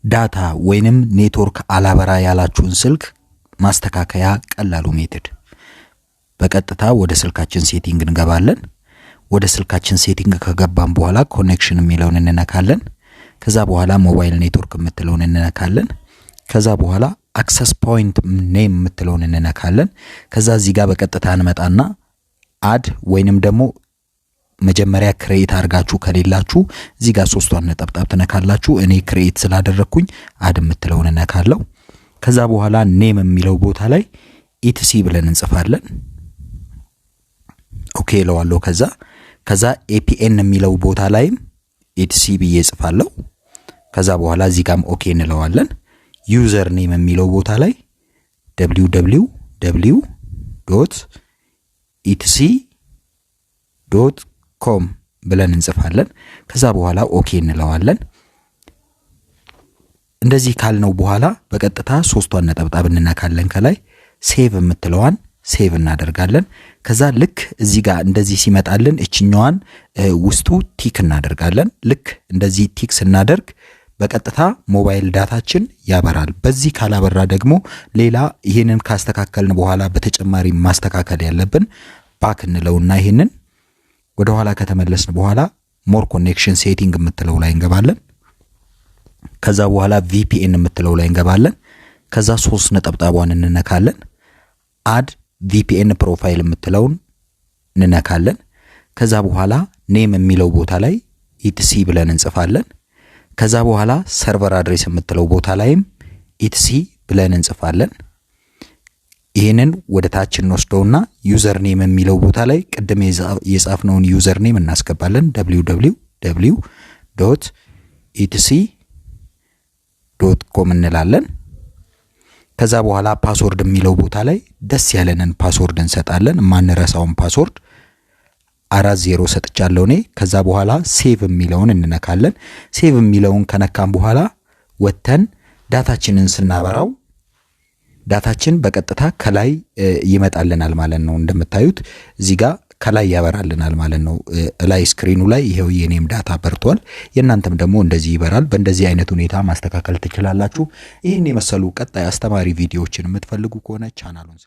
ዳታ ወይንም ኔትወርክ አላበራ ያላችሁን ስልክ ማስተካከያ ቀላሉ ሜተድ በቀጥታ ወደ ስልካችን ሴቲንግ እንገባለን ወደ ስልካችን ሴቲንግ ከገባን በኋላ ኮኔክሽን የሚለውን እንነካለን ከዛ በኋላ ሞባይል ኔትወርክ የምትለውን እንነካለን ከዛ በኋላ አክሰስ ፖይንት ኔም የምትለውን እንነካለን ከዛ እዚህ ጋር በቀጥታ እንመጣና አድ ወይንም ደግሞ መጀመሪያ ክሬት አርጋችሁ ከሌላችሁ እዚህ ጋር ሶስቷን ነጥብ ተነካላችሁ እኔ ክሬት ስላደረኩኝ አድ የምትለውን እንነካለው ከዛ በኋላ ኔም የሚለው ቦታ ላይ ኢቲሲ ብለን እንጽፋለን ኦኬ ለዋለው ከዛ ኤፒኤን የሚለው ቦታ ላይም ኢቲሲ ብዬ ጽፋለሁ ከዛ በኋላ እዚህ ጋርም ኦኬ እንለዋለን ዩዘር ኔም የሚለው ቦታ ላይ www.etc.com ብለን እንጽፋለን ከዛ በኋላ ኦኬ እንለዋለን እንደዚህ ካልነው በኋላ በቀጥታ ሶስቷን ነጥብ እንነካለን ከላይ ሴቭ የምትለዋን ሴቭ እናደርጋለን ከዛ ልክ እዚህ ጋር እንደዚህ ሲመጣልን እችኛዋን ውስጡ ቲክ እናደርጋለን ልክ እንደዚህ ቲክ ስናደርግ በቀጥታ ሞባይል ዳታችን ያበራል በዚህ ካላበራ ደግሞ ሌላ ይሄንን ካስተካከልን በኋላ በተጨማሪ ማስተካከል ያለብን ባክ እንለውና ይሄንን ወደ ኋላ ከተመለስን በኋላ ሞር ኮኔክሽን ሴቲንግ የምትለው ላይ እንገባለን ከዛ በኋላ VPN የምትለው ላይ እንገባለን ከዛ ሶስት ነጥብጣቧን እንነካለን አድ VPN ፕሮፋይል የምትለውን እንነካለን ከዛ በኋላ ኔም የሚለው ቦታ ላይ ኢቲሲ ብለን እንጽፋለን ከዛ በኋላ ሰርቨር አድሬስ የምትለው ቦታ ላይም ኢቲሲ ብለን እንጽፋለን ይሄንን ወደ ታች እንወስደውና ዩዘር ኔም የሚለው ቦታ ላይ ቀደም የጻፍነውን ዩዘር ኔም እናስገባለን www.etc.com እንላለን ከዛ በኋላ ፓስወርድ የሚለው ቦታ ላይ ደስ ያለንን ፓስወርድ እንሰጣለን ማንረሳውን ፓስወርድ 40 ሰጥቻለሁ እኔ ከዛ በኋላ ሴቭ የሚለውን እንነካለን ሴቭ የሚለውን ከነካን በኋላ ወተን ዳታችንን ስናበራው ዳታችን በቀጥታ ከላይ ይመጣልናል ማለት ነው እንደምታዩት እዚህ ጋር ከላይ ያበራልናል ማለት ነው ላይ ስክሪኑ ላይ ይሄው የኔም ዳታ በርቷል የናንተም ደግሞ እንደዚህ ይበራል በእንደዚህ አይነት ሁኔታ ማስተካከል ትችላላችሁ ይሄን የመሰሉ ቀጣይ አስተማሪ ቪዲዮዎችን የምትፈልጉ ከሆነ ቻናሉን